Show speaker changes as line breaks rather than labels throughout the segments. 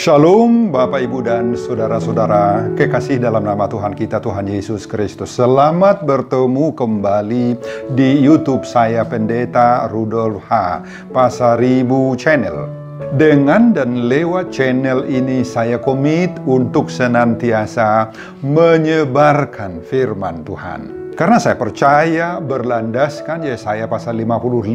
Shalom Bapak Ibu dan Saudara-saudara kekasih dalam nama Tuhan kita, Tuhan Yesus Kristus. Selamat bertemu kembali di YouTube saya, Pendeta Rudolf H. Pasaribu Channel. Dengan dan lewat channel ini saya komit untuk senantiasa menyebarkan firman Tuhan. Karena saya percaya berlandaskan Yesaya pasal 55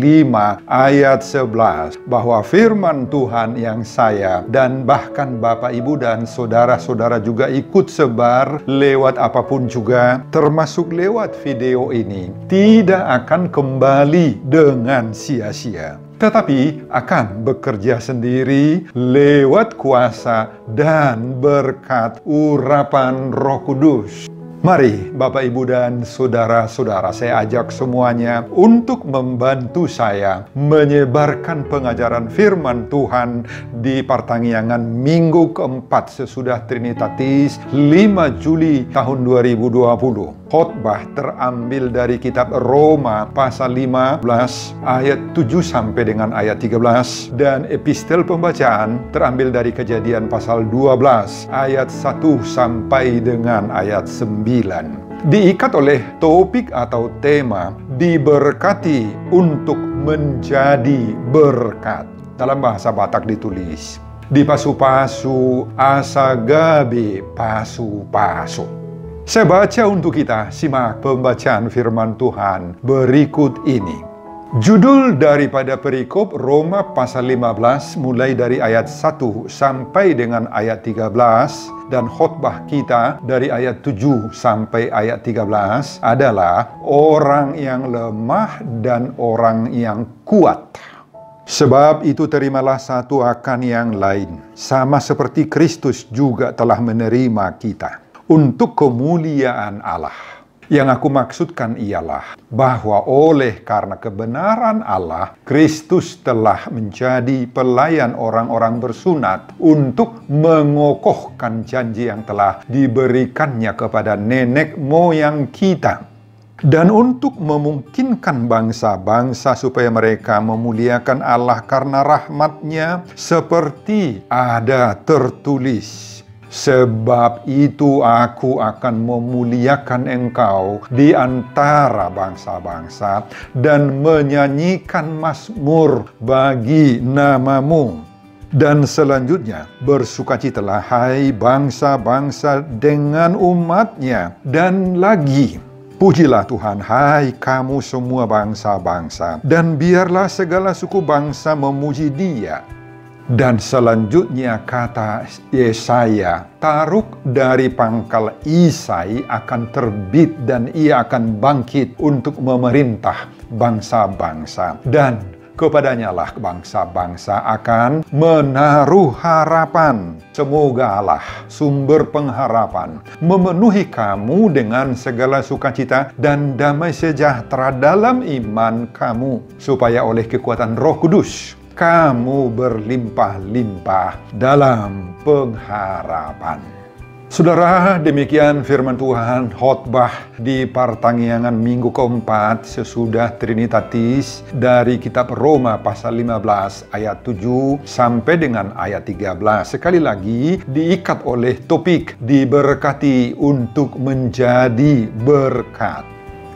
ayat 11 bahwa firman Tuhan yang saya dan bahkan Bapak Ibu dan saudara-saudara juga ikut sebar lewat apapun juga, termasuk lewat video ini, tidak akan kembali dengan sia-sia, tetapi akan bekerja sendiri lewat kuasa dan berkat urapan Roh Kudus. Mari Bapak Ibu dan Saudara-saudara, saya ajak semuanya untuk membantu saya menyebarkan pengajaran firman Tuhan di pertanggiangan minggu keempat sesudah Trinitatis 5 Juli tahun 2020. Khotbah terambil dari kitab Roma pasal 15 ayat 7 sampai dengan ayat 13, dan epistel pembacaan terambil dari Kejadian pasal 12 ayat 1 sampai dengan ayat 9. Diikat oleh topik atau tema diberkati untuk menjadi berkat. Dalam bahasa Batak ditulis di pasu-pasu asagabe pasu-pasu. Saya baca untuk kita, simak pembacaan firman Tuhan berikut ini. Judul daripada perikop Roma pasal 15 mulai dari ayat 1 sampai dengan ayat 13, dan khotbah kita dari ayat 7 sampai ayat 13 adalah orang yang lemah dan orang yang kuat. Sebab itu terimalah satu akan yang lain, sama seperti Kristus juga telah menerima kita, untuk kemuliaan Allah. Yang aku maksudkan ialah bahwa oleh karena kebenaran Allah, Kristus telah menjadi pelayan orang-orang bersunat untuk mengokohkan janji yang telah diberikannya kepada nenek moyang kita, dan untuk memungkinkan bangsa-bangsa supaya mereka memuliakan Allah karena rahmat-Nya, seperti ada tertulis, sebab itu aku akan memuliakan engkau di antara bangsa-bangsa dan menyanyikan mazmur bagi namamu. Dan selanjutnya, bersukacitalah hai bangsa-bangsa dengan umat-Nya. Dan lagi, pujilah Tuhan hai kamu semua bangsa-bangsa, dan biarlah segala suku bangsa memuji Dia. Dan selanjutnya kata Yesaya, Taruk dari pangkal Isai akan terbit dan ia akan bangkit untuk memerintah bangsa-bangsa. Dan kepadanya lah bangsa-bangsa akan menaruh harapan. Semoga Allah, sumber pengharapan, memenuhi kamu dengan segala sukacita dan damai sejahtera dalam iman kamu, supaya oleh kekuatan Roh Kudus kamu berlimpah-limpah dalam pengharapan. Saudara, demikian firman Tuhan khotbah di pertanggiangan minggu keempat sesudah Trinitatis dari kitab Roma pasal 15 ayat 7 sampai dengan ayat 13. Sekali lagi diikat oleh topik diberkati untuk menjadi berkat.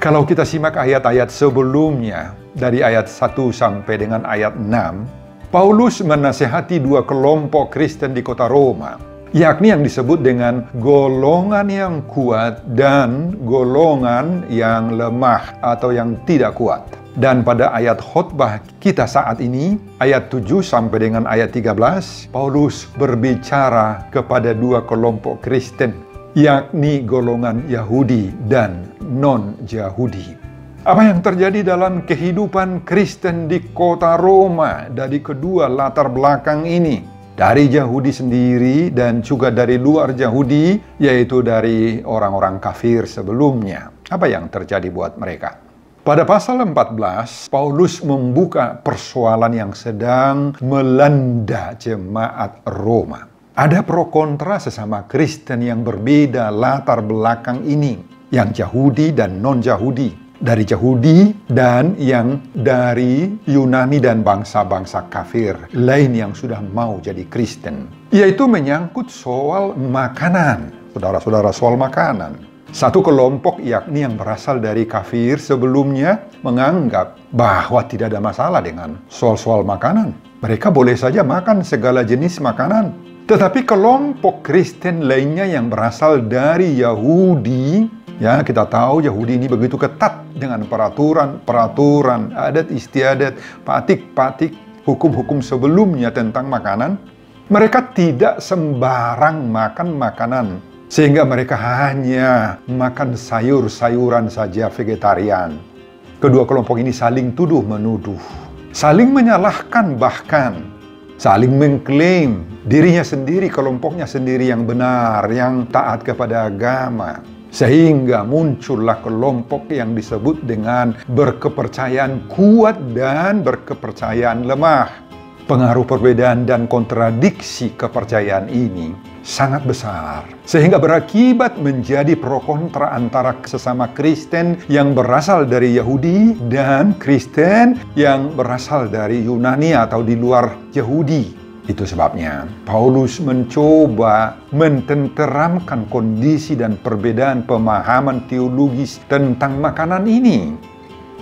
Kalau kita simak ayat-ayat sebelumnya, dari ayat 1 sampai dengan ayat 6, Paulus menasihati dua kelompok Kristen di kota Roma, yakni yang disebut dengan golongan yang kuat dan golongan yang lemah atau yang tidak kuat. Dan pada ayat khotbah kita saat ini, ayat 7 sampai dengan ayat 13, Paulus berbicara kepada dua kelompok Kristen, yakni golongan Yahudi dan non-Yahudi. Apa yang terjadi dalam kehidupan Kristen di kota Roma dari kedua latar belakang ini, dari Yahudi sendiri dan juga dari luar Yahudi, yaitu dari orang-orang kafir sebelumnya. Apa yang terjadi buat mereka? Pada pasal 14, Paulus membuka persoalan yang sedang melanda jemaat Roma. Ada pro kontra sesama Kristen yang berbeda latar belakang ini, yang Yahudi dan non-Yahudi. dari Yahudi dan yang dari Yunani dan bangsa-bangsa kafir lain yang sudah mau jadi Kristen. Yaitu menyangkut soal makanan. Saudara-saudara, soal makanan. Satu kelompok yakni yang berasal dari kafir sebelumnya menganggap bahwa tidak ada masalah dengan soal-soal makanan. Mereka boleh saja makan segala jenis makanan. Tetapi kelompok Kristen lainnya yang berasal dari Yahudi, ya kita tahu Yahudi ini begitu ketat dengan peraturan, adat istiadat, patik, hukum-hukum sebelumnya tentang makanan. Mereka tidak sembarang makan makanan. Sehingga mereka hanya makan sayur-sayuran saja, vegetarian. Kedua kelompok ini saling tuduh-menuduh, saling menyalahkan, bahkan saling mengklaim dirinya sendiri, kelompoknya sendiri yang benar, yang taat kepada agama. Sehingga muncullah kelompok yang disebut dengan berkepercayaan kuat dan berkepercayaan lemah. Pengaruh perbedaan dan kontradiksi kepercayaan ini sangat besar, sehingga berakibat menjadi pro kontra antara sesama Kristen yang berasal dari Yahudi dan Kristen yang berasal dari Yunani atau di luar Yahudi. Itu sebabnya Paulus mencoba mententeramkan kondisi dan perbedaan pemahaman teologis tentang makanan ini.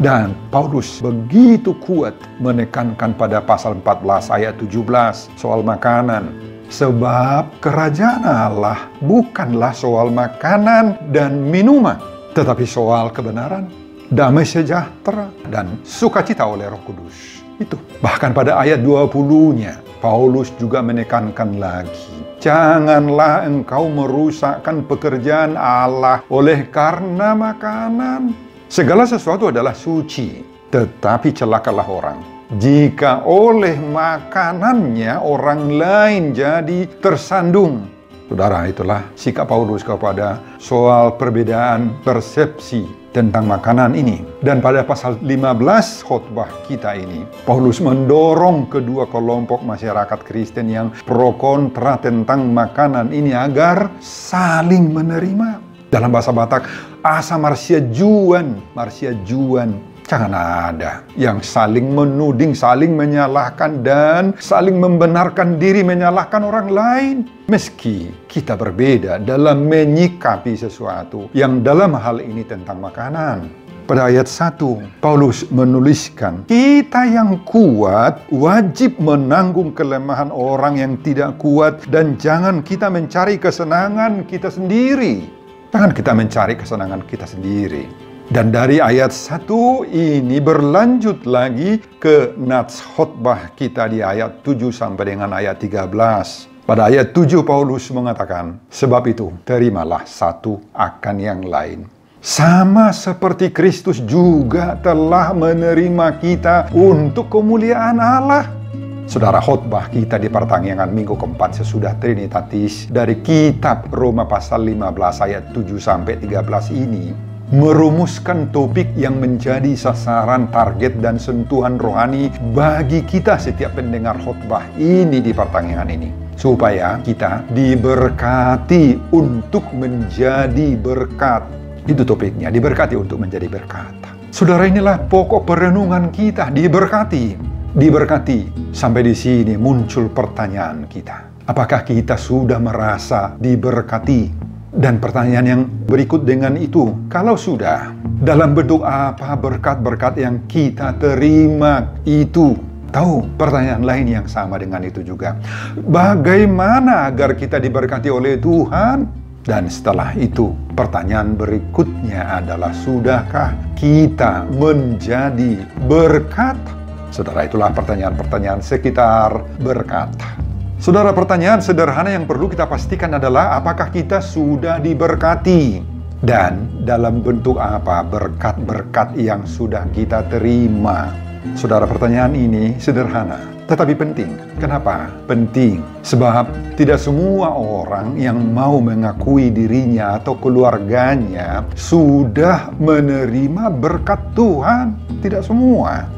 Dan Paulus begitu kuat menekankan pada pasal 14 ayat 17 soal makanan. Sebab kerajaan Allah bukanlah soal makanan dan minuman, tetapi soal kebenaran, damai sejahtera, dan sukacita oleh Roh Kudus. Itu. Bahkan pada ayat 20-nya, Paulus juga menekankan lagi. Janganlah engkau merusakkan pekerjaan Allah oleh karena makanan. Segala sesuatu adalah suci, tetapi celakalah orang jika oleh makanannya orang lain jadi tersandung. Saudara, itulah sikap Paulus kepada soal perbedaan persepsi tentang makanan ini. Dan pada pasal 15 khotbah kita ini, Paulus mendorong kedua kelompok masyarakat Kristen yang pro kontra tentang makanan ini agar saling menerima. Dalam bahasa Batak, asa marsia juan. Jangan ada yang saling menuding, saling menyalahkan, dan saling membenarkan diri menyalahkan orang lain. Meski kita berbeda dalam menyikapi sesuatu yang dalam hal ini tentang makanan. Pada ayat 1, Paulus menuliskan, kita yang kuat wajib menanggung kelemahan orang yang tidak kuat, dan jangan kita mencari kesenangan kita sendiri. Jangan kita mencari kesenangan kita sendiri. Dan dari ayat 1 ini berlanjut lagi ke nats khotbah kita di ayat 7 sampai dengan ayat 13. Pada ayat 7 Paulus mengatakan, sebab itu terimalah satu akan yang lain. Sama seperti Kristus juga telah menerima kita untuk kemuliaan Allah. Saudara, khotbah kita di pertengahan minggu keempat sesudah Trinitatis dari kitab Roma pasal 15 ayat 7 sampai 13 ini merumuskan topik yang menjadi sasaran, target, dan sentuhan rohani bagi kita setiap pendengar khotbah ini di pertengahan ini. Supaya kita diberkati untuk menjadi berkat. Itu topiknya, diberkati untuk menjadi berkat. Saudara, inilah pokok perenungan kita, diberkati. Diberkati. Sampai di sini muncul pertanyaan kita. Apakah kita sudah merasa diberkati? Dan pertanyaan yang berikut dengan itu, kalau sudah, dalam bentuk apa berkat-berkat yang kita terima itu? Tahu, pertanyaan lain yang sama dengan itu juga. Bagaimana agar kita diberkati oleh Tuhan? Dan setelah itu, pertanyaan berikutnya adalah, sudahkah kita menjadi berkat? Saudara, itulah pertanyaan-pertanyaan sekitar berkat. Saudara, pertanyaan sederhana yang perlu kita pastikan adalah, apakah kita sudah diberkati? Dan dalam bentuk apa berkat-berkat yang sudah kita terima? Saudara, pertanyaan ini sederhana, tetapi penting. Kenapa? Penting. Sebab tidak semua orang yang mau mengakui dirinya atau keluarganya sudah menerima berkat Tuhan. Tidak semua.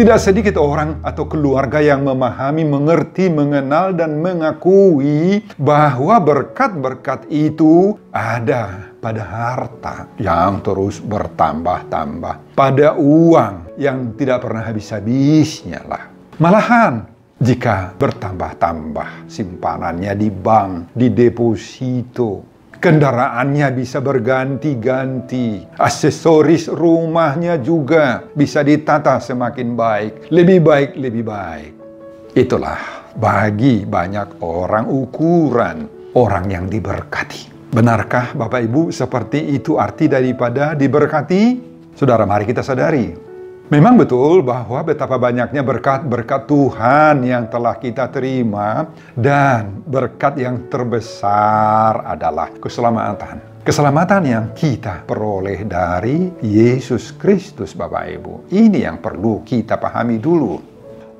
Tidak sedikit orang atau keluarga yang memahami, mengerti, mengenal, dan mengakui bahwa berkat-berkat itu ada pada harta yang terus bertambah-tambah, pada uang yang tidak pernah habis-habisnya lah. Malahan, jika bertambah-tambah simpanannya di bank, di deposito, kendaraannya bisa berganti-ganti, aksesoris rumahnya juga bisa ditata semakin baik, lebih baik, lebih baik. Itulah bagi banyak orang ukuran orang yang diberkati. Benarkah Bapak Ibu seperti itu arti daripada diberkati? Saudara, mari kita sadari. Memang betul bahwa betapa banyaknya berkat-berkat Tuhan yang telah kita terima, dan berkat yang terbesar adalah keselamatan. Keselamatan yang kita peroleh dari Yesus Kristus, Bapak Ibu. Ini yang perlu kita pahami dulu.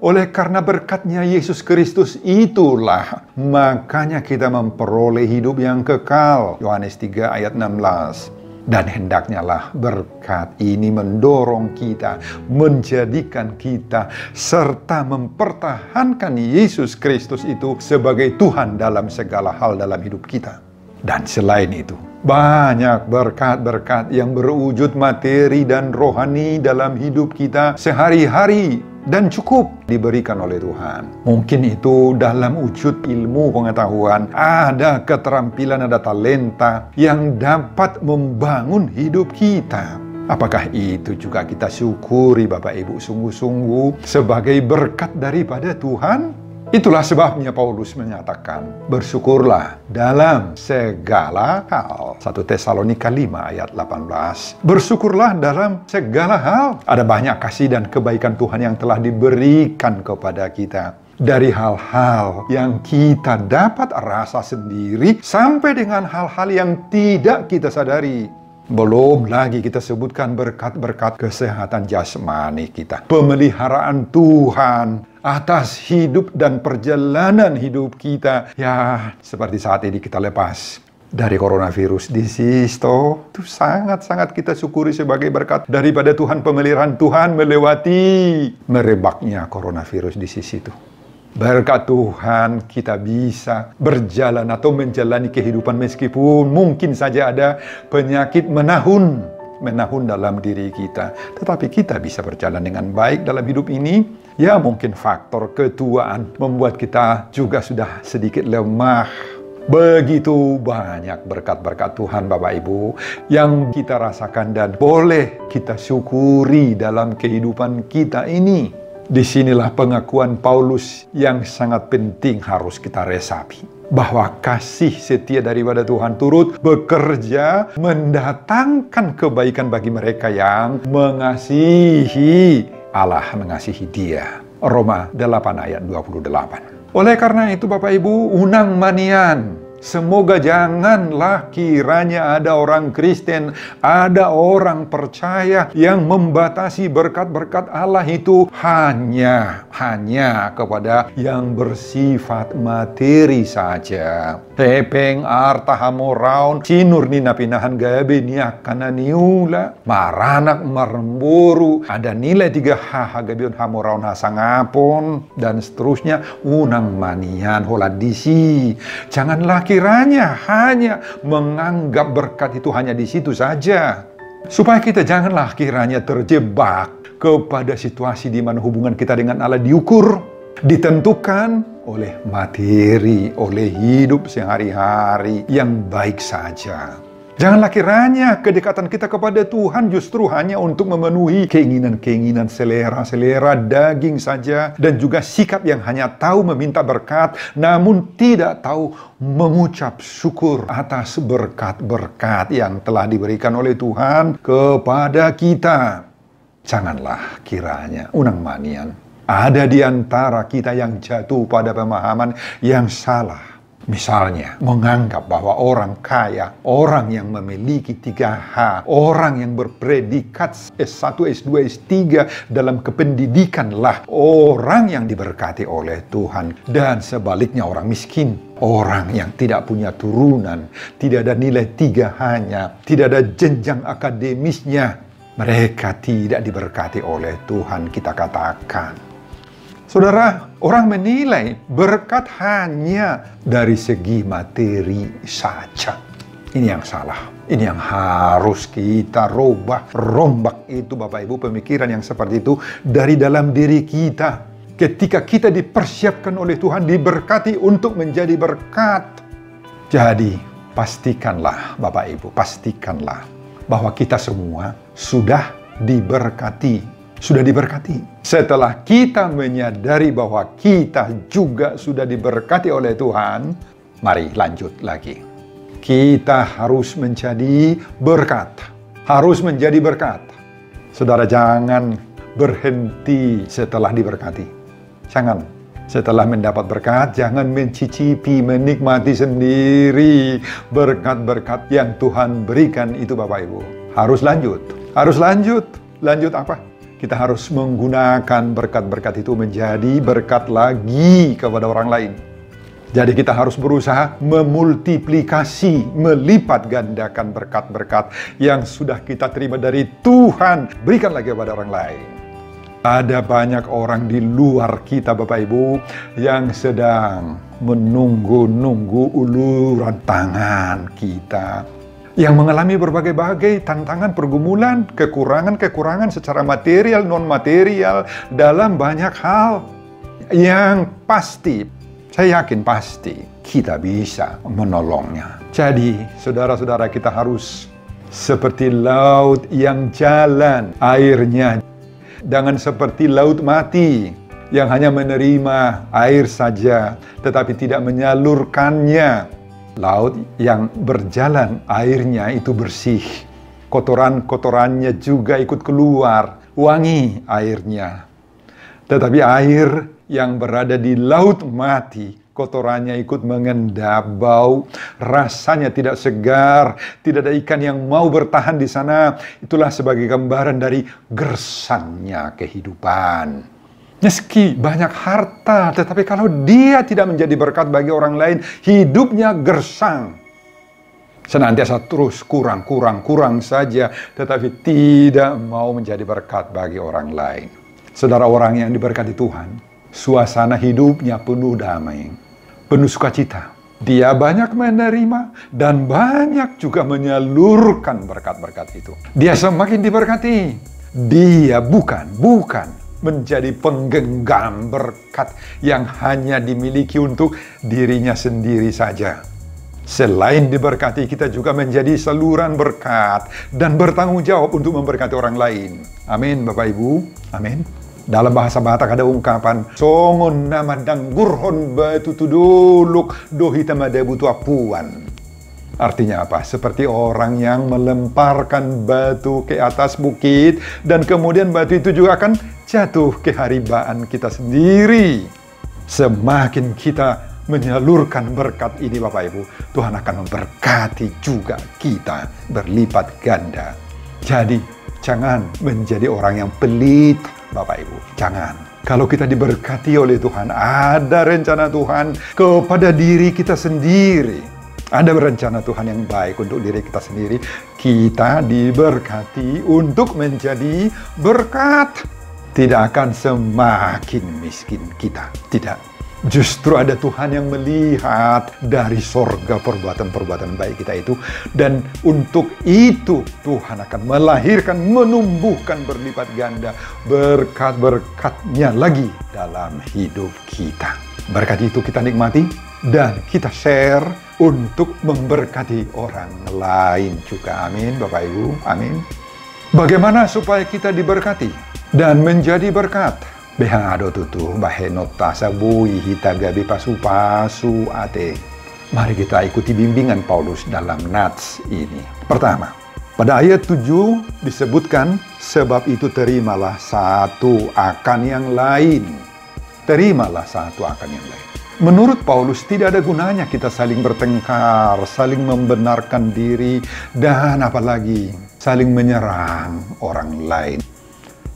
Oleh karena berkatnya Yesus Kristus itulah, makanya kita memperoleh hidup yang kekal. Yohanes 3 ayat 16. Dan hendaknya lah berkat ini mendorong kita, menjadikan kita, serta mempertahankan Yesus Kristus itu sebagai Tuhan dalam segala hal dalam hidup kita. Dan selain itu, banyak berkat-berkat yang berwujud materi dan rohani dalam hidup kita sehari-hari dan cukup diberikan oleh Tuhan. Mungkin itu dalam wujud ilmu pengetahuan, ada keterampilan, ada talenta yang dapat membangun hidup kita. Apakah itu juga kita syukuri Bapak Ibu sungguh-sungguh sebagai berkat daripada Tuhan? Itulah sebabnya Paulus menyatakan, bersyukurlah dalam segala hal. 1 Tesalonika 5 ayat 18. Bersyukurlah dalam segala hal. Ada banyak kasih dan kebaikan Tuhan yang telah diberikan kepada kita. Dari hal-hal yang kita dapat rasa sendiri, sampai dengan hal-hal yang tidak kita sadari. Belum lagi kita sebutkan berkat-berkat kesehatan jasmani kita, pemeliharaan Tuhan atas hidup dan perjalanan hidup kita. Ya, seperti saat ini kita lepas dari coronavirus disease, itu sangat-sangat kita syukuri sebagai berkat daripada Tuhan. Pemeliharaan Tuhan melewati merebaknya coronavirus disease itu. Berkat Tuhan kita bisa berjalan atau menjalani kehidupan meskipun mungkin saja ada penyakit menahun dalam diri kita. Tetapi kita bisa berjalan dengan baik dalam hidup ini. Ya, mungkin faktor ketuaan membuat kita juga sudah sedikit lemah. Begitu banyak berkat-berkat Tuhan Bapak Ibu yang kita rasakan dan boleh kita syukuri dalam kehidupan kita ini. Disinilah pengakuan Paulus yang sangat penting harus kita resapi. Bahwa kasih setia daripada Tuhan turut bekerja mendatangkan kebaikan bagi mereka yang mengasihi Allah, mengasihi Dia. Roma 8 ayat 28. Oleh karena itu Bapak Ibu, unang manian, semoga janganlah kiranya ada orang Kristen, ada orang percaya yang membatasi berkat-berkat Allah itu hanya kepada yang bersifat materi saja. Tepeng arta hamoraun, cinur nina pinahan gabe niak kananiula, maranak maremburu, ada nilai 3 gabion hamoraun hasangapon, dan seterusnya. Unang manian holadisi, janganlah kiranya hanya menganggap berkat itu hanya di situ saja. Supaya kita janganlah kiranya terjebak kepada situasi di mana hubungan kita dengan Allah diukur, ditentukan oleh materi, oleh hidup sehari-hari yang baik saja. Janganlah kiranya kedekatan kita kepada Tuhan justru hanya untuk memenuhi keinginan-keinginan selera daging saja, dan juga sikap yang hanya tahu meminta berkat namun tidak tahu mengucap syukur atas berkat-berkat yang telah diberikan oleh Tuhan kepada kita. Janganlah kiranya unang manian ada di antara kita yang jatuh pada pemahaman yang salah. Misalnya, menganggap bahwa orang kaya, orang yang memiliki 3H, orang yang berpredikat S1, S2, S3 dalam kependidikanlah orang yang diberkati oleh Tuhan. Dan sebaliknya orang miskin, orang yang tidak punya turunan, tidak ada nilai 3H-nya, tidak ada jenjang akademisnya, Mereka tidak diberkati oleh Tuhan, kita katakan. Saudara, orang menilai berkat hanya dari segi materi saja. Ini yang salah. Ini yang harus kita rombak itu Bapak Ibu, pemikiran yang seperti itu dari dalam diri kita. Ketika kita dipersiapkan oleh Tuhan, diberkati untuk menjadi berkat. Jadi, pastikanlah Bapak Ibu, pastikanlah bahwa kita semua sudah diberkati. Sudah diberkati. Setelah kita menyadari bahwa kita juga sudah diberkati oleh Tuhan, mari lanjut lagi. Kita harus menjadi berkat. Harus menjadi berkat. Saudara, jangan berhenti setelah diberkati. Jangan. Setelah mendapat berkat, jangan mencicipi, menikmati sendiri berkat-berkat yang Tuhan berikan itu Bapak Ibu. Harus lanjut. Harus lanjut. Lanjut apa? Kita harus menggunakan berkat-berkat itu menjadi berkat lagi kepada orang lain. Jadi kita harus berusaha memultiplikasi, melipat gandakan berkat-berkat yang sudah kita terima dari Tuhan. Berikan lagi kepada orang lain. Ada banyak orang di luar kita Bapak Ibu yang sedang menunggu-nunggu uluran tangan kita. Yang mengalami berbagai-bagai tantangan, pergumulan, kekurangan-kekurangan secara material, non-material dalam banyak hal. Yang pasti, saya yakin pasti kita bisa menolongnya. Jadi, saudara-saudara, kita harus seperti laut yang jalan airnya. Jangan seperti laut mati yang hanya menerima air saja, tetapi tidak menyalurkannya. Laut yang berjalan airnya itu bersih. Kotoran-kotorannya juga ikut keluar, wangi airnya. Tetapi air yang berada di laut mati, kotorannya ikut mengendap, bau, rasanya tidak segar, tidak ada ikan yang mau bertahan di sana. Itulah sebagai gambaran dari gersangnya kehidupan. Meski banyak harta, tetapi kalau dia tidak menjadi berkat bagi orang lain, hidupnya gersang. Senantiasa terus kurang saja, tetapi tidak mau menjadi berkat bagi orang lain. Saudara, orang yang diberkati Tuhan, suasana hidupnya penuh damai, penuh sukacita. Dia banyak menerima dan banyak juga menyalurkan berkat-berkat itu. Dia semakin diberkati. Dia bukan menjadi penggenggam berkat yang hanya dimiliki untuk dirinya sendiri saja. Selain diberkati, kita juga menjadi saluran berkat dan bertanggung jawab untuk memberkati orang lain. Amin, Bapak Ibu. Amin. Dalam bahasa Batak ada ungkapan, songon nama danggurhon batu tuduluk dohita madebutu apuan. Artinya apa? Seperti orang yang melemparkan batu ke atas bukit dan kemudian batu itu juga akan jatuh ke haribaan kita sendiri. Semakin kita menyalurkan berkat ini Bapak Ibu, Tuhan akan memberkati juga kita berlipat ganda. Jadi jangan menjadi orang yang pelit Bapak Ibu, jangan. Kalau kita diberkati oleh Tuhan, ada rencana Tuhan kepada diri kita sendiri. Ada rencana Tuhan yang baik untuk diri kita sendiri. Kita diberkati untuk menjadi berkat. Tidak akan semakin miskin kita. Tidak. Justru ada Tuhan yang melihat dari sorga perbuatan-perbuatan baik kita itu. Dan untuk itu Tuhan akan melahirkan, menumbuhkan berlipat ganda berkat-berkatnya lagi dalam hidup kita. Berkat itu kita nikmati dan kita share untuk memberkati orang lain juga. Amin, Bapak Ibu. Amin. Bagaimana supaya kita diberkati dan menjadi berkat? Behado tutu bahenota sabui hita gabi pasu ate. Mari kita ikuti bimbingan Paulus dalam nats ini. Pertama, pada ayat 7 disebutkan, sebab itu terimalah satu akan yang lain. Terimalah satu akan yang lain. Menurut Paulus, tidak ada gunanya kita saling bertengkar, saling membenarkan diri, dan apalagi saling menyerang orang lain.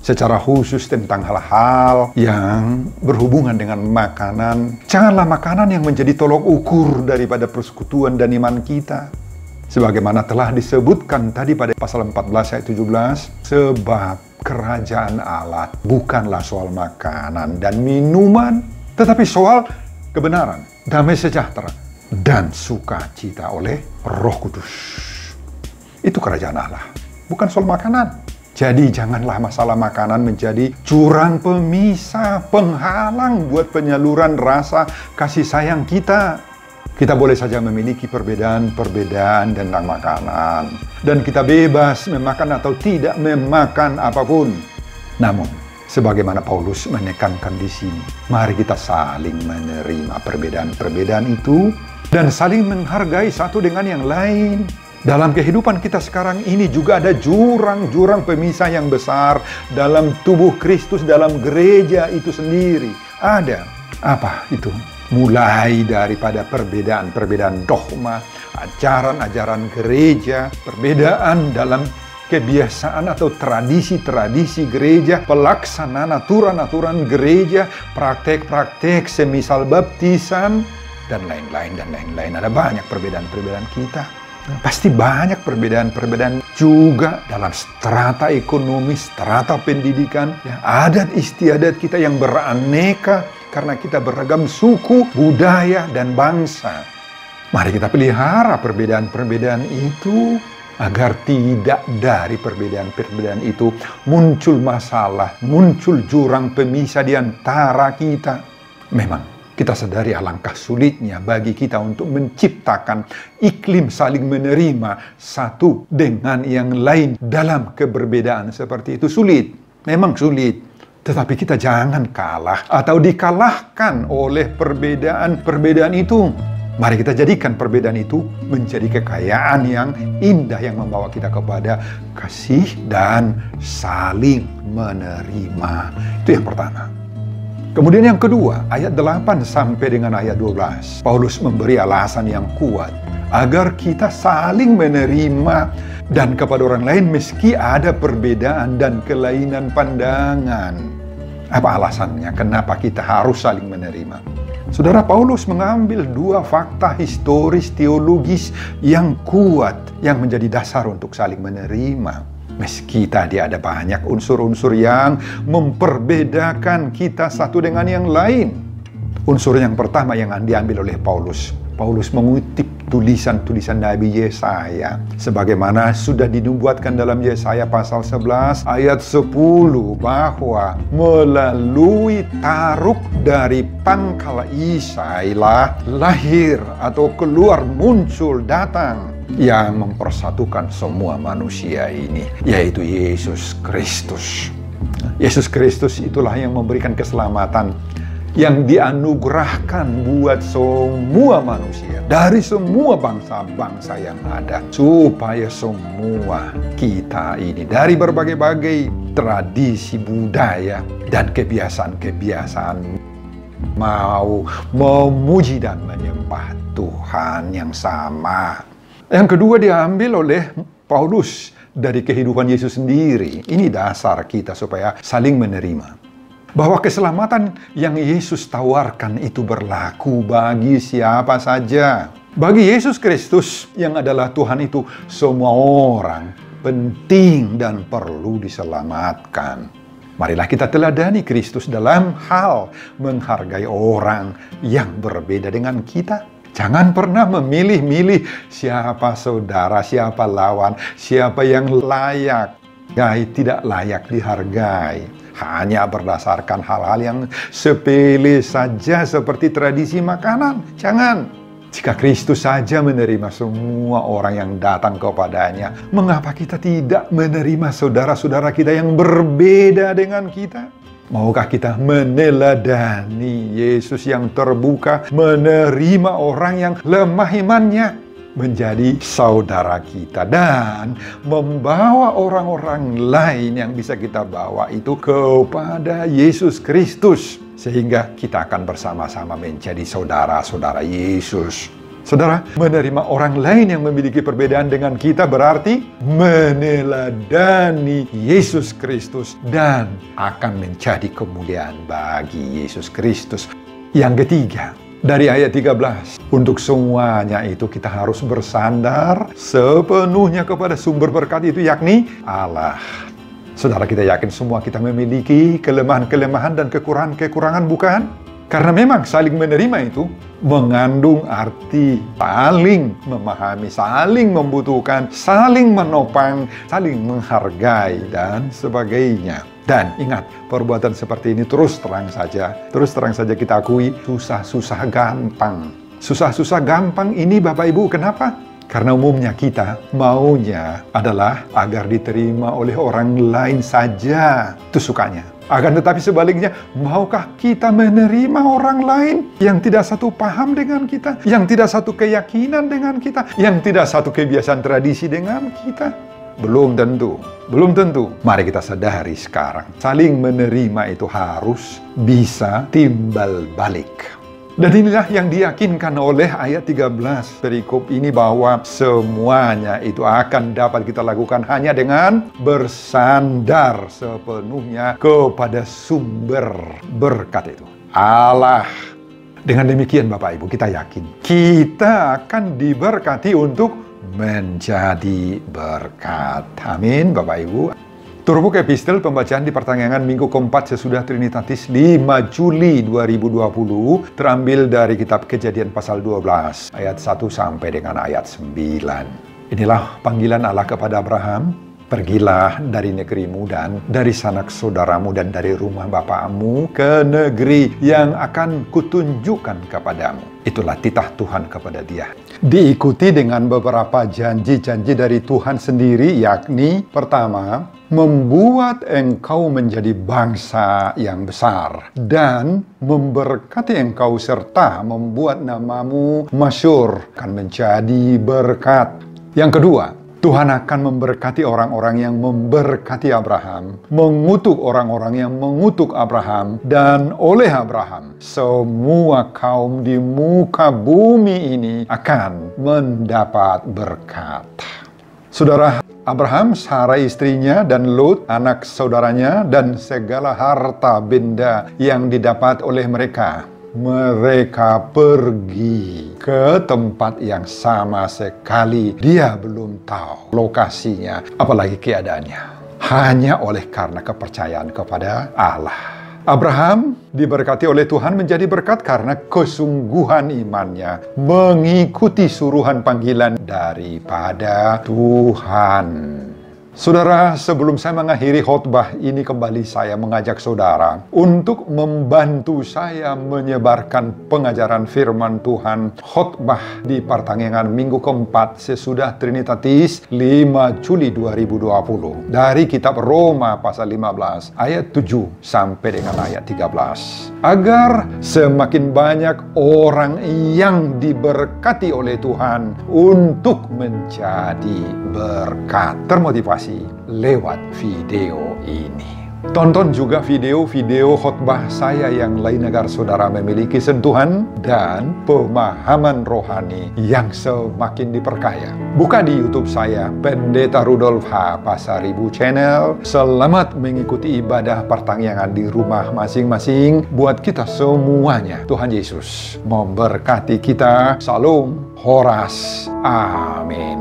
Secara khusus tentang hal-hal yang berhubungan dengan makanan, janganlah makanan yang menjadi tolok ukur daripada persekutuan dan iman kita. Sebagaimana telah disebutkan tadi pada pasal 14 ayat 17, sebab kerajaan Allah bukanlah soal makanan dan minuman, tetapi soal kebenaran, damai sejahtera, dan sukacita oleh Roh Kudus. Itu kerajaan Allah, bukan soal makanan. Jadi janganlah masalah makanan menjadi jurang pemisah, penghalang buat penyaluran rasa kasih sayang kita. Kita boleh saja memiliki perbedaan-perbedaan tentang makanan. Dan kita bebas memakan atau tidak memakan apapun. Namun, sebagaimana Paulus menekankan di sini, mari kita saling menerima perbedaan-perbedaan itu dan saling menghargai satu dengan yang lain. Dalam kehidupan kita sekarang ini juga ada jurang-jurang pemisah yang besar dalam tubuh Kristus, dalam gereja itu sendiri. Ada. Apa itu? Mulai daripada perbedaan-perbedaan dogma, ajaran-ajaran gereja, perbedaan dalam kebiasaan atau tradisi-tradisi gereja, pelaksanaan aturan-aturan gereja, praktek-praktek semisal baptisan, dan lain-lain, dan lain-lain. Ada banyak perbedaan-perbedaan kita. Pasti banyak perbedaan-perbedaan juga dalam strata ekonomi, strata pendidikan, ya, adat istiadat kita yang beraneka karena kita beragam suku, budaya, dan bangsa. Mari kita pelihara perbedaan-perbedaan itu agar tidak dari perbedaan-perbedaan itu muncul masalah, muncul jurang pemisah di antara kita. Memang kita sadari alangkah sulitnya bagi kita untuk menciptakan iklim saling menerima satu dengan yang lain dalam keberbedaan seperti itu. Sulit, memang sulit. Tetapi kita jangan kalah atau dikalahkan oleh perbedaan-perbedaan itu. Mari kita jadikan perbedaan itu menjadi kekayaan yang indah yang membawa kita kepada kasih dan saling menerima. Itu yang pertama. Kemudian yang kedua, ayat 8 sampai dengan ayat 12. Paulus memberi alasan yang kuat agar kita saling menerima dan kepada orang lain meski ada perbedaan dan kelainan pandangan. Apa alasannya? Kenapa kita harus saling menerima? Saudara, Paulus mengambil dua fakta historis teologis yang kuat yang menjadi dasar untuk saling menerima. Meski tadi ada banyak unsur-unsur yang memperbedakan kita satu dengan yang lain. Unsur yang pertama yang diambil oleh Paulus. Paulus mengutip tulisan-tulisan Nabi Yesaya. Sebagaimana sudah dinubuatkan dalam Yesaya pasal 11 ayat 10 bahwa melalui taruk dari pangkal Isai lah lahir atau keluar muncul datang yang mempersatukan semua manusia ini, yaitu Yesus Kristus. Yesus Kristus itulah yang memberikan keselamatan yang dianugerahkan buat semua manusia dari semua bangsa-bangsa yang ada, supaya semua kita ini dari berbagai-bagai tradisi, budaya, dan kebiasaan-kebiasaan mau memuji dan menyembah Tuhan yang sama. Yang kedua diambil oleh Paulus dari kehidupan Yesus sendiri. Ini dasar kita supaya saling menerima. Bahwa keselamatan yang Yesus tawarkan itu berlaku bagi siapa saja. Bagi Yesus Kristus yang adalah Tuhan itu, semua orang penting dan perlu diselamatkan. Marilah kita teladani Kristus dalam hal menghargai orang yang berbeda dengan kita. Jangan pernah memilih-milih siapa saudara, siapa lawan, siapa yang layak, tidak layak dihargai. Hanya berdasarkan hal-hal yang sepele saja seperti tradisi makanan. Jangan. Jika Kristus saja menerima semua orang yang datang kepadanya, mengapa kita tidak menerima saudara-saudara kita yang berbeda dengan kita? Maukah kita meneladani Yesus yang terbuka, menerima orang yang lemah imannya menjadi saudara kita, dan membawa orang-orang lain yang bisa kita bawa itu kepada Yesus Kristus, sehingga kita akan bersama-sama menjadi saudara-saudara Yesus. Saudara, menerima orang lain yang memiliki perbedaan dengan kita berarti meneladani Yesus Kristus dan akan menjadi kemuliaan bagi Yesus Kristus. Yang ketiga, Dari ayat 13, untuk semuanya itu kita harus bersandar sepenuhnya kepada sumber berkat itu, yakni Allah. Saudara, kita yakin semua kita memiliki kelemahan-kelemahan dan kekurangan-kekurangan, bukan? Karena memang saling menerima itu mengandung arti saling memahami, saling membutuhkan, saling menopang, saling menghargai, dan sebagainya. Dan ingat, perbuatan seperti ini terus terang saja kita akui, susah-susah gampang. Susah-susah gampang ini Bapak Ibu, kenapa? Karena umumnya kita maunya adalah agar diterima oleh orang lain saja. Itu sukanya. Akan tetapi sebaliknya, maukah kita menerima orang lain yang tidak satu paham dengan kita, yang tidak satu keyakinan dengan kita, yang tidak satu kebiasaan tradisi dengan kita? Belum tentu. Mari kita sadari sekarang, saling menerima itu harus bisa timbal balik. Dan inilah yang diyakinkan oleh ayat 13 perikop ini, bahwa semuanya itu akan dapat kita lakukan hanya dengan bersandar sepenuhnya kepada sumber berkat itu, Allah. Dengan demikian Bapak Ibu, kita yakin kita akan diberkati untuk menjadi berkat. Amin Bapak Ibu. Turut epistel pembacaan di pertengahan minggu keempat sesudah Trinitatis 5 Juli 2020 terambil dari kitab Kejadian pasal 12 ayat 1 sampai dengan ayat 9. Inilah panggilan Allah kepada Abraham. Pergilah dari negerimu dan dari sanak saudaramu dan dari rumah bapakmu ke negeri yang akan kutunjukkan kepadamu. Itulah titah Tuhan kepada dia. Diikuti dengan beberapa janji-janji dari Tuhan sendiri, yakni pertama, membuat engkau menjadi bangsa yang besar dan memberkati engkau serta membuat namamu masyhur, akan menjadi berkat. Yang kedua, Tuhan akan memberkati orang-orang yang memberkati Abraham, mengutuk orang-orang yang mengutuk Abraham, dan oleh Abraham, semua kaum di muka bumi ini akan mendapat berkat. Saudara, Abraham, Sarai istrinya, dan Lot, anak saudaranya, dan segala harta benda yang didapat oleh mereka. Mereka pergi ke tempat yang sama sekali dia belum tahu lokasinya, apalagi keadaannya. Hanya oleh karena kepercayaan kepada Allah. Abraham diberkati oleh Tuhan menjadi berkat karena kesungguhan imannya mengikuti suruhan panggilan daripada Tuhan. Saudara, sebelum saya mengakhiri khotbah ini, kembali saya mengajak saudara untuk membantu saya menyebarkan pengajaran firman Tuhan khotbah di pertengahan minggu keempat sesudah Trinitatis 5 Juli 2020 dari kitab Roma pasal 15 ayat 7 sampai dengan ayat 13. Agar semakin banyak orang yang diberkati oleh Tuhan untuk menjadi berkat. Termotivasi lewat video ini. Tonton juga video-video khotbah saya yang lain agar saudara memiliki sentuhan dan pemahaman rohani yang semakin diperkaya. Buka di YouTube saya, Pendeta Rudolf H. Pasaribu Channel. Selamat mengikuti ibadah pertanggungan di rumah masing-masing buat kita semuanya. Tuhan Yesus memberkati kita. Salam Horas. Amin.